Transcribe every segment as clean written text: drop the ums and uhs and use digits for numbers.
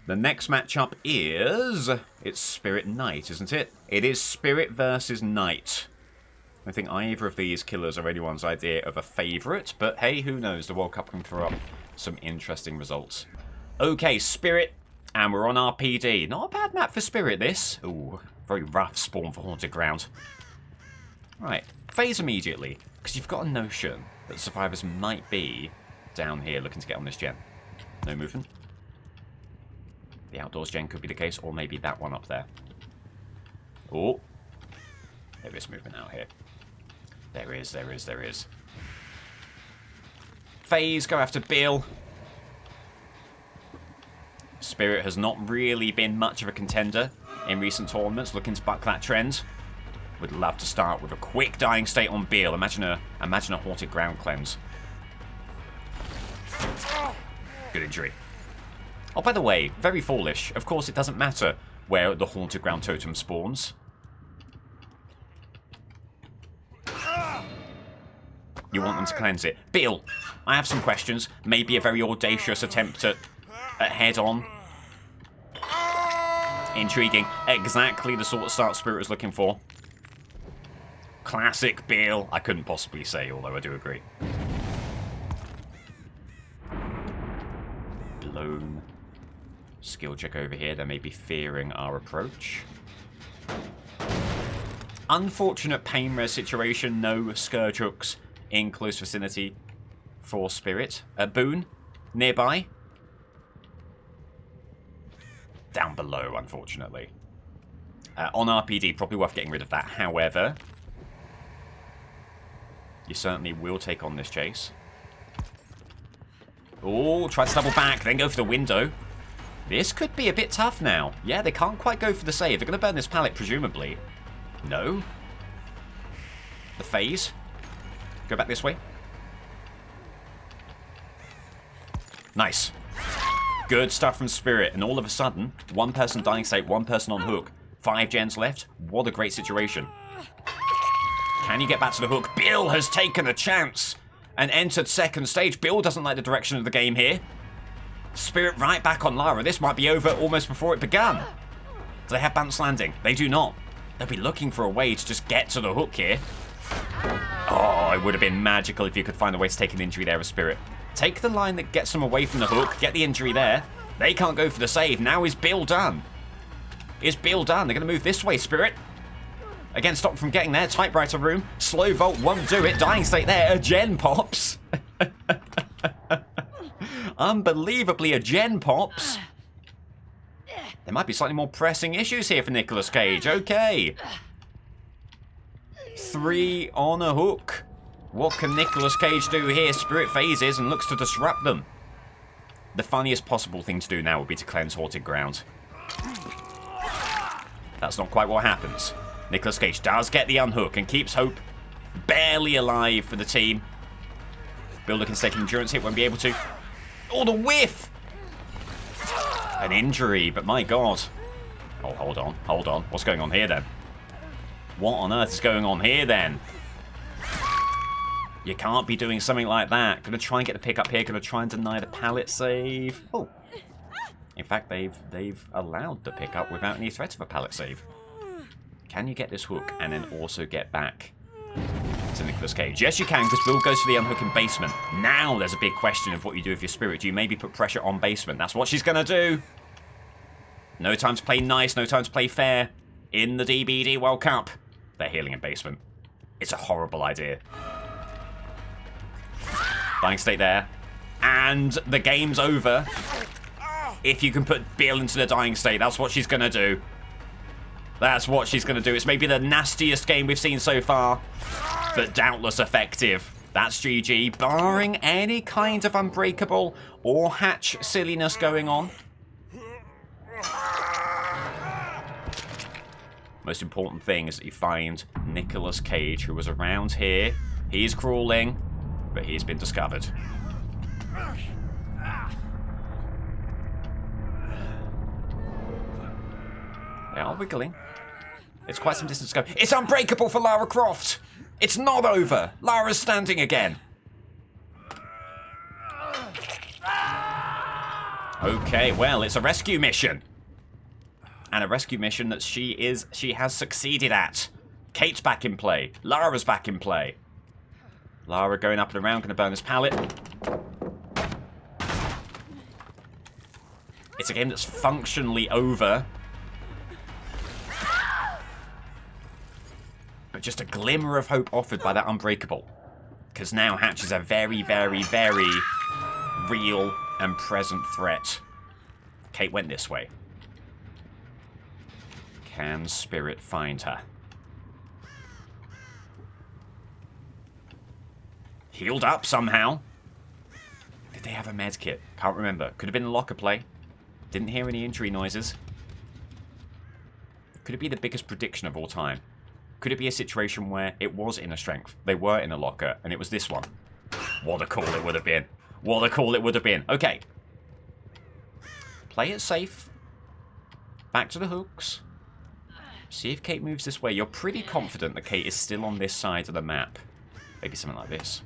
The next matchup is... It's Spirit Knight, isn't it? It is Spirit versus Knight. I think either of these killers are anyone's idea of a favourite, but hey, who knows? The World Cup can throw up some interesting results. Okay, Spirit, and we're on RPD. Not a bad map for Spirit, this. Ooh, very rough spawn for Haunted Ground. Right, phase immediately, because you've got a notion that survivors might be down here looking to get on this gen. No movement. The outdoors gen could be the case, or maybe that one up there. Oh, there is movement out here. There is. Phase, go after Bill. Spirit has not really been much of a contender in recent tournaments, looking to buck that trend. Would love to start with a quick dying state on Beal. Imagine a Haunted Ground cleanse. Good injury. Oh, by the way, very foolish. Of course, it doesn't matter where the Haunted Ground totem spawns. You want them to cleanse it. Beal, I have some questions. Maybe a very audacious attempt at head-on. Intriguing. Exactly the sort of start Spirit was looking for. Classic Beal. I couldn't possibly say, although I do agree. Blown. Skill check over here. They may be fearing our approach. Unfortunate pain res situation. No Scourge hooks in close vicinity for Spirit. Boone nearby. Down below, unfortunately. On RPD, probably worth getting rid of that. However, you certainly will take on this chase. Oh, try to double back, then go for the window. This could be a bit tough now. Yeah, they can't quite go for the save. They're going to burn this pallet, presumably. No. The phase. Go back this way. Nice. Good stuff from Spirit. And all of a sudden, one person dying state, one person on hook. 5 gens left. What a great situation. Can you get back to the hook? Bill has taken a chance and entered second stage. Bill doesn't like the direction of the game here. Spirit right back on Lara. This might be over almost before it began. Do they have bounce landing? They do not. They'll be looking for a way to just get to the hook here. Oh, it would have been magical if you could find a way to take an injury there with Spirit. Take the line that gets them away from the hook. Get the injury there. They can't go for the save. Now is Bill done? Is Bill done? They're going to move this way, Spirit. Again, stop them from getting there. Typewriter room. Slow Volt won't do it. Dying state there. A gen pops. Unbelievably, a gen pops. There might be slightly more pressing issues here for Nicolas Cage. Okay. 3 on a hook. What can Nicolas Cage do here? Spirit phases and looks to disrupt them. The funniest possible thing to do now would be to cleanse Haunted Ground. That's not quite what happens. Nicolas Cage does get the unhook and keeps hope barely alive for the team. Bill looking to take endurance hit, won't be able to. Oh, the whiff! An injury, but my god. Oh, hold on. What's going on here then? What on earth is going on here then? You can't be doing something like that. Gonna try and get the pick up here. Gonna try and deny the pallet save. Oh. In fact, they've allowed the pick up without any threat of a pallet save. Can you get this hook and then also get back to Nicolas Cage? Yes, you can, because Bill goes for the unhook in basement. Now there's a big question of what you do with your Spirit. Do you maybe put pressure on basement? That's what she's gonna do. No time to play nice. No time to play fair. In the DBD World Cup. They're healing in basement. It's a horrible idea. Dying state there. And the game's over. If you can put Bill into the dying state, that's what she's going to do. That's what she's going to do. It's maybe the nastiest game we've seen so far, but doubtless effective. That's GG, barring any kind of unbreakable or hatch silliness going on. Most important thing is that you find Nicolas Cage, who was around here. He's crawling, but he's been discovered. They are wiggling. It's quite some distance to go. It's unbreakable for Lara Croft! It's not over! Lara's standing again. Okay, well, it's a rescue mission. And a rescue mission that she has succeeded at. Kate's back in play. Lara's back in play. Lara going up and around, going to burn this pallet. It's a game that's functionally over. But just a glimmer of hope offered by that Unbreakable. Because now Hatch is a very, very, very real and present threat. Kate went this way. Can Spirit find her? Healed up somehow. Did they have a med kit? Can't remember. Could have been a locker play. Didn't hear any injury noises. Could it be the biggest prediction of all time? Could it be a situation where it was inner strength? They were in a locker, and it was this one. What a call it would have been. What a call it would have been. Okay. Play it safe. Back to the hooks. See if Kate moves this way. You're pretty confident that Kate is still on this side of the map. Maybe something like this.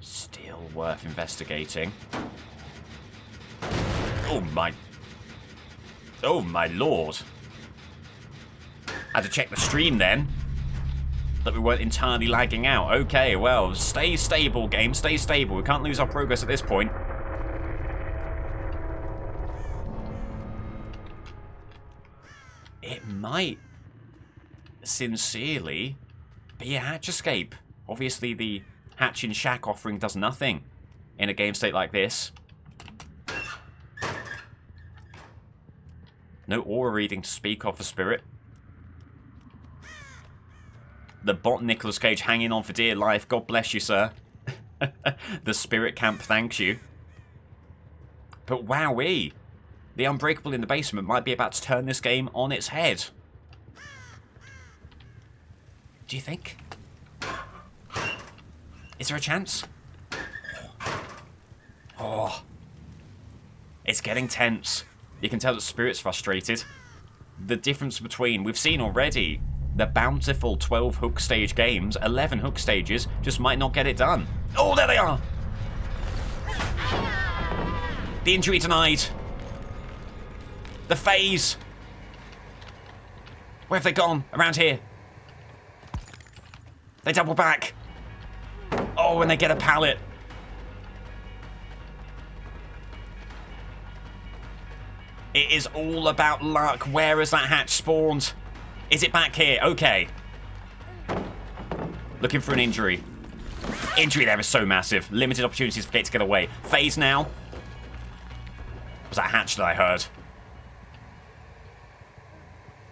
Still worth investigating. Oh my... Oh my lord. I had to check the stream then. That we weren't entirely lagging out. Okay, well, stay stable, game. Stay stable. We can't lose our progress at this point. It might sincerely be a hatch escape. Obviously, the hatch in shack offering does nothing in a game state like this. No aura reading to speak of for Spirit. The bot Nicolas Cage hanging on for dear life. God bless you, sir. The Spirit camp thanks you. But wowee. The Unbreakable in the basement might be about to turn this game on its head. Do you think? Is there a chance? Oh. It's getting tense. You can tell that Spirit's frustrated. The difference between... We've seen already the bountiful 12 hook stage games, 11 hook stages, just might not get it done. Oh, there they are! The injury denied. The phase. Where have they gone? Around here. They double back. Oh, and they get a pallet. It is all about luck. Where has that hatch spawned? Is it back here? Okay. Looking for an injury. Injury there is so massive. Limited opportunities for Kate to get away. Phase now. Was that hatch that I heard?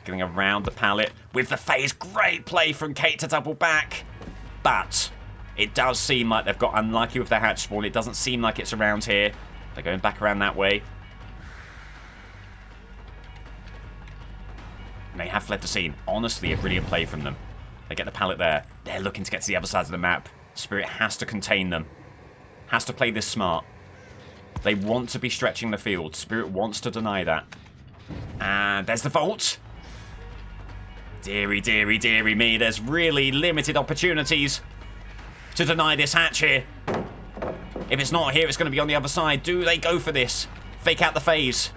Getting around the pallet with the phase. Great play from Kate to double back. But it does seem like they've got unlucky with their hatch spawn. It doesn't seem like it's around here. They're going back around that way. And they have fled the scene. Honestly, a brilliant play from them. They get the pallet there. They're looking to get to the other side of the map. Spirit has to contain them. Has to play this smart. They want to be stretching the field. Spirit wants to deny that. And there's the vault. Deary, deary, deary me. There's really limited opportunities to deny this hatch here. If it's not here, it's going to be on the other side. Do they go for this? Fake out the phase.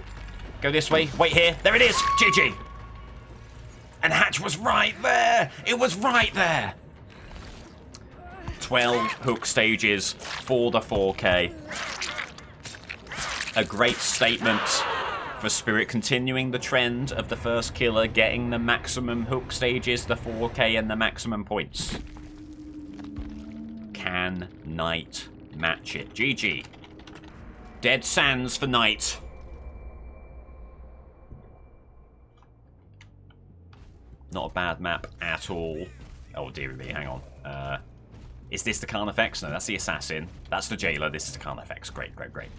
Go this way. Wait here. There it is. GG. And hatch was right there. It was right there. 12 hook stages for the 4K. A great statement for Spirit, continuing the trend of the first killer, getting the maximum hook stages, the 4K, and the maximum points. Can Knight match it? GG. Dead Sands for Knight. Not a bad map at all. Oh, dear me, hang on. Is this the Carnifex? No, that's the Assassin. That's the Jailer. This is the Carnifex. Great, great, great.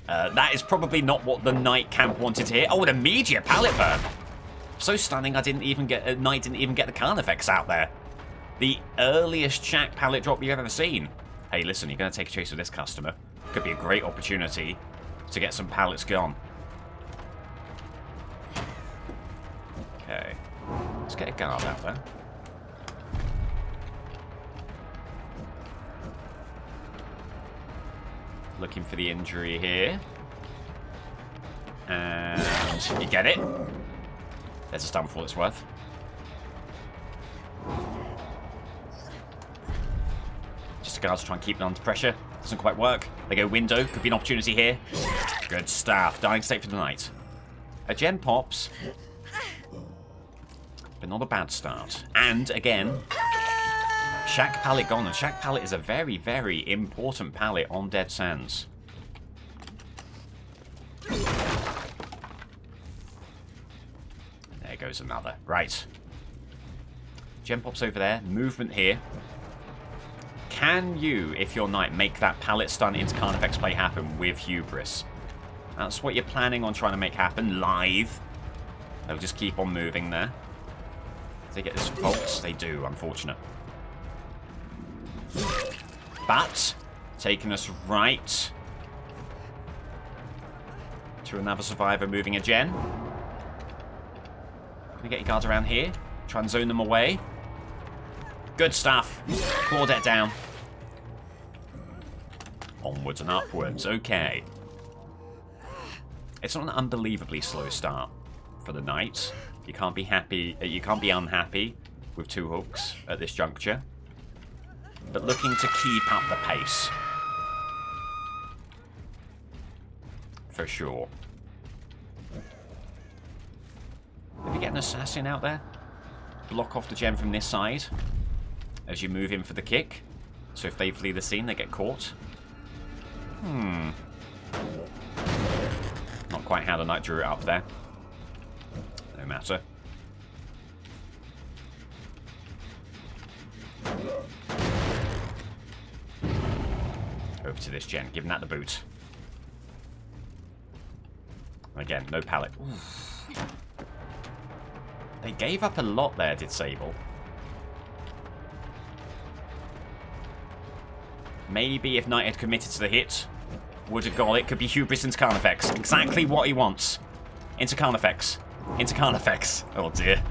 That is probably not what the Knight camp wanted to hear. Oh, an immediate pallet burn. So stunning, I didn't even get... Knight didn't even get the Carnifex out there. The earliest shack pallet drop you've ever seen. Hey, listen, you're going to take a chase with this customer. Could be a great opportunity to get some pallets gone. Okay. Let's get a guard out there. Looking for the injury here. And you get it. There's a stun for all it's worth. Just the guards try and keep it under pressure. Doesn't quite work. They go window. Could be an opportunity here. Good stuff. Dying state for the night. A gem pops. But not a bad start. And again, Shack pallet gone. And Shack pallet is a very, very important pallet on Dead Sands. There goes another. Right. Gem pops over there. Movement here. Can you, if you're knight, make that pallet stun into Carnifex play happen with Hubris? That's what you're planning on trying to make happen live. They'll just keep on moving there. Do they get this Volks? They do, unfortunate. But, taking us right to another survivor moving a gen. Gonna get your guards around here. Try and zone them away. Good stuff. Claudette down. Onwards and upwards. Okay. It's not an unbelievably slow start for the knight. You can't be happy. You can't be unhappy with 2 hooks at this juncture. But looking to keep up the pace. For sure. Maybe get an assassin out there. Block off the gem from this side as you move in for the kick. So if they flee the scene, they get caught. Not quite how the knight drew it up there. No matter. Over to this gen, giving that the boot. Again, no pallet. Ooh. They gave up a lot there, did Sable. Maybe if Knight had committed to the hit, would have got it. Could be Hubris into Carnifex. Exactly what he wants. Into Carnifex. Into Carnifex. Oh dear.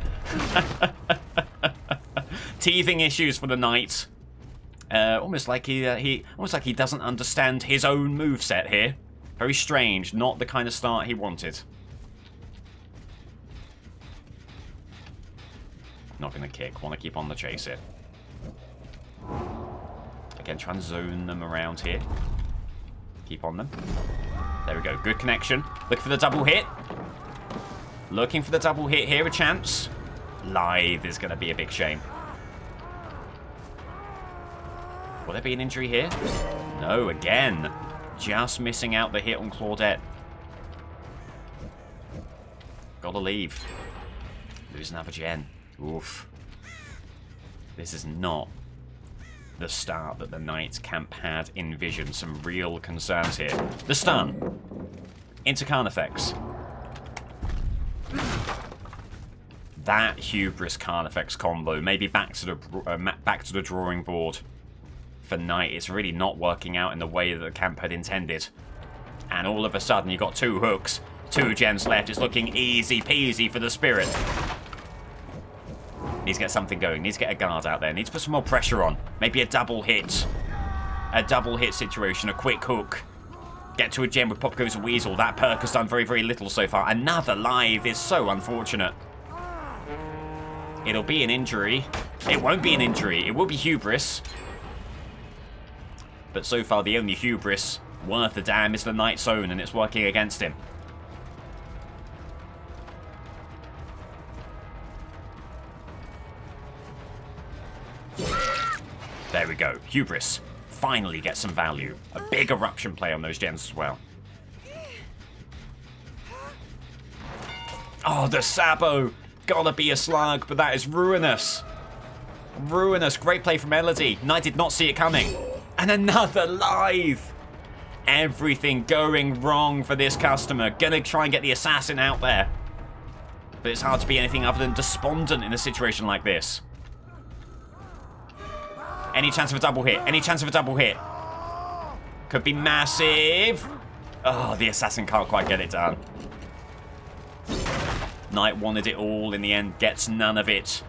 Teething issues for the Knight. Almost like he doesn't understand his own moveset here. Very strange. Not the kind of start he wanted. Not going to kick. Want to keep on the chase here. Again, try and zone them around here. Keep on them. There we go. Good connection. Looking for the double hit. Looking for the double hit here. A chance. Live is going to be a big shame. Will there be an injury here? No, again. Just missing out the hit on Claudette. Gotta leave. Lose another gen. Oof. This is not the start that the Knights camp had envisioned. Some real concerns here. The stun. Into Carnifex. That Hubris Carnifex combo. Maybe back to the drawing board. For Knight, it's really not working out in the way that the camp had intended. And all of a sudden, you got 2 hooks, 2 gens left. It's looking easy peasy for the Spirit. Needs to get something going. Needs to get a guard out there. Needs to put some more pressure on. Maybe a double hit. A double hit situation. A quick hook. Get to a gem with Pop Goes a Weasel. That perk has done very, very little so far. Another live is so unfortunate. It'll be an injury. It won't be an injury. It will be Hubris. But so far, the only Hubris worth a damn is the Knight's own, and it's working against him. There we go. Hubris finally gets some value. A big eruption play on those gens as well. Oh, the Sabo! Gotta be a slug, but that is ruinous. Ruinous. Great play from Melody. Knight did not see it coming. And another live! Everything going wrong for this customer. Gonna try and get the assassin out there. But it's hard to be anything other than despondent in a situation like this. Any chance of a double hit? Any chance of a double hit? Could be massive. Oh, the assassin can't quite get it done. Knight wanted it all in the end. Gets none of it.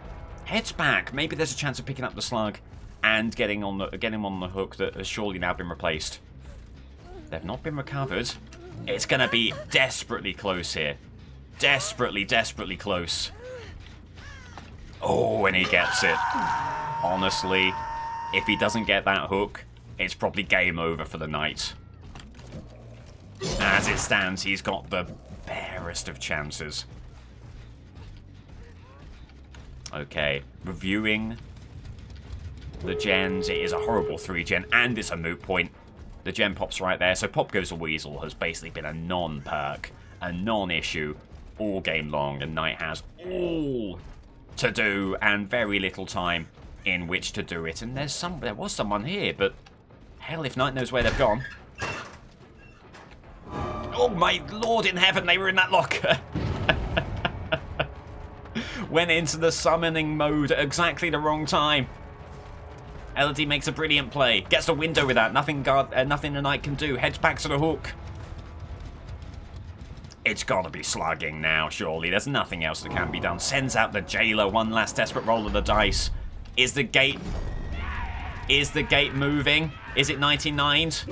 Heads back. Maybe there's a chance of picking up the slug and getting him on the hook that has surely now been replaced. They've not been recovered. It's going to be desperately close here. Desperately, desperately close. Oh, and he gets it. Honestly, if he doesn't get that hook, it's probably game over for the night. As it stands, he's got the barest of chances. Okay, reviewing the gens. It is a horrible 3-gen, and it's a moot point. The gen pops right there, so Pop Goes the Weasel has basically been a non-perk, a non-issue all game long, and Knight has all to do and very little time in which to do it. And there was someone here, but hell if Knight knows where they've gone. Oh my lord in heaven, they were in that locker. Went into the summoning mode at exactly the wrong time. Elodie makes a brilliant play. Gets the window with that. Nothing the Knight can do. Heads back to the hook. It's got to be slugging now, surely. There's nothing else that can be done. Sends out the Jailer. One last desperate roll of the dice. Is the gate moving? Is it 99'd?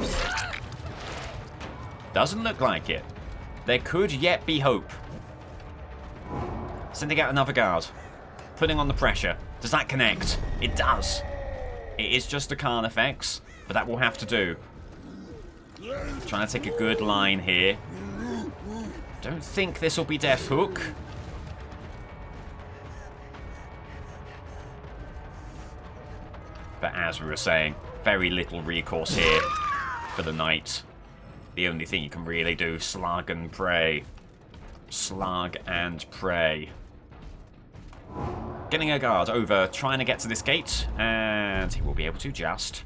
Doesn't look like it. There could yet be hope. Sending out another guard. Putting on the pressure. Does that connect? It does. It is just a Carnifex, but that will have to do. Trying to take a good line here. Don't think this will be Death Hook. But as we were saying, very little recourse here for the Knight. The only thing you can really do, slug and pray. Slug and pray. Getting a guard over, trying to get to this gate, and he will be able to just.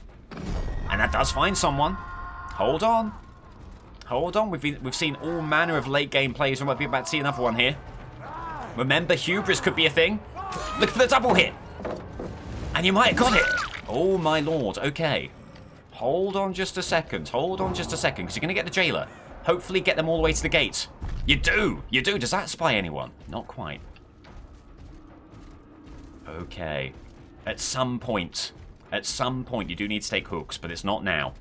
And that does find someone. Hold on. Hold on, we've seen all manner of late game plays. We might be about to see another one here. Remember, hubris could be a thing. Look for the double hit. And you might have got it. Oh my lord, okay. Hold on just a second. Hold on just a second, because you're going to get the Jailer. Hopefully get them all the way to the gate. You do. You do. Does that spy anyone? Not quite. Okay. At some point you do need to take hooks, but it's not now.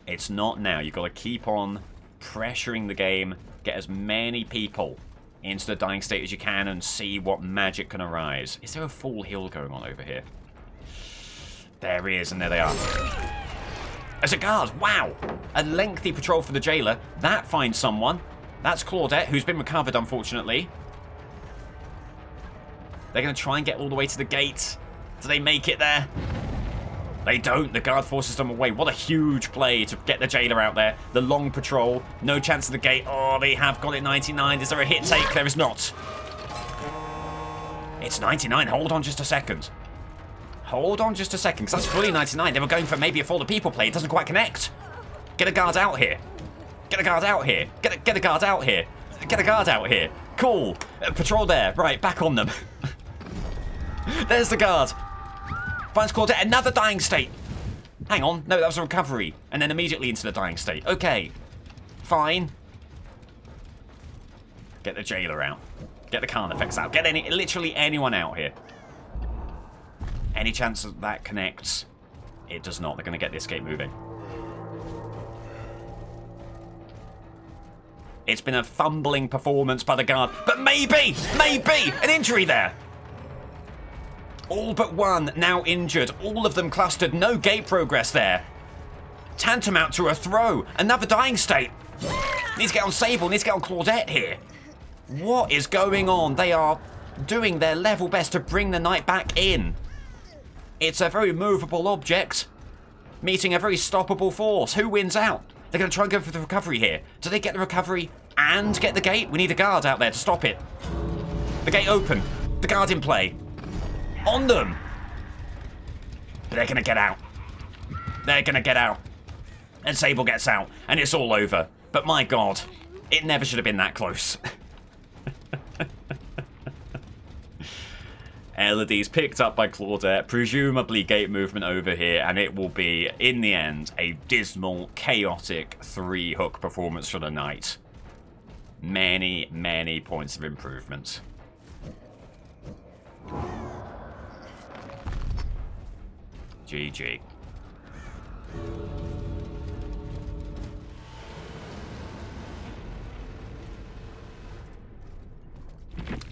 It's not now. You've got to keep on pressuring the game, get as many people into the dying state as you can, and see what magic can arise. Is there a full heal going on over here? There is, and there they are. There's a guard. Wow. A lengthy patrol for the Jailer. That finds someone. That's Claudette, who's been recovered, unfortunately. They're going to try and get all the way to the gate. Do they make it there? They don't. The guard forces them away. What a huge play to get the Jailer out there. The long patrol. No chance of the gate. Oh, they have got it 99. Is there a hit take? There is not. It's 99. Hold on just a second. Hold on just a second, because that's fully 99. They were going for maybe a For the People play. It doesn't quite connect. Get a guard out here. Get a guard out here. Get a guard out here. Get a guard out here. Cool. Patrol there. Right, back on them. There's the guard. Finds Claudette. Another dying state. Hang on. No, that was a recovery. And then immediately into the dying state. Okay. Fine. Get the Jailer out. Get the Carnifex out. Get literally anyone out here. Any chance that that connects? It does not. They're going to get the escape moving. It's been a fumbling performance by the guard. But maybe an injury there. All but one now injured. All of them clustered. No gate progress there. Tantamount to a throw. Another dying state. Needs to get on Sable. Needs to get on Claudette here. What is going on? They are doing their level best to bring the Knight back in. It's a very movable object meeting a very stoppable force. Who wins out? They're going to try and go for the recovery here. Do they get the recovery and get the gate? We need a guard out there to stop it. The gate open. The guard in play. On them. But they're going to get out. They're going to get out. And Sable gets out. And it's all over. But my God, it never should have been that close. Elodie's picked up by Claudette, presumably gate movement over here, and it will be, in the end, a dismal, chaotic 3-hook performance for the Knight. Many, many points of improvement. GG.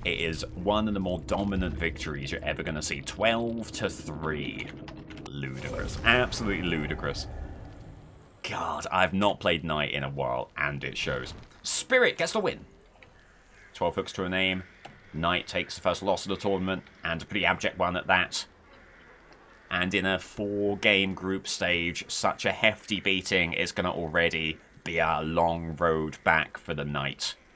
It is one of the more dominant victories you're ever going to see. 12-3. Ludicrous. Absolutely ludicrous. God, I've not played Knight in a while, and it shows. Spirit gets the win. 12 hooks to a name. Knight takes the first loss of the tournament, and a pretty abject one at that. And in a 4-game group stage, such a hefty beating is going to already be a long road back for the Knight.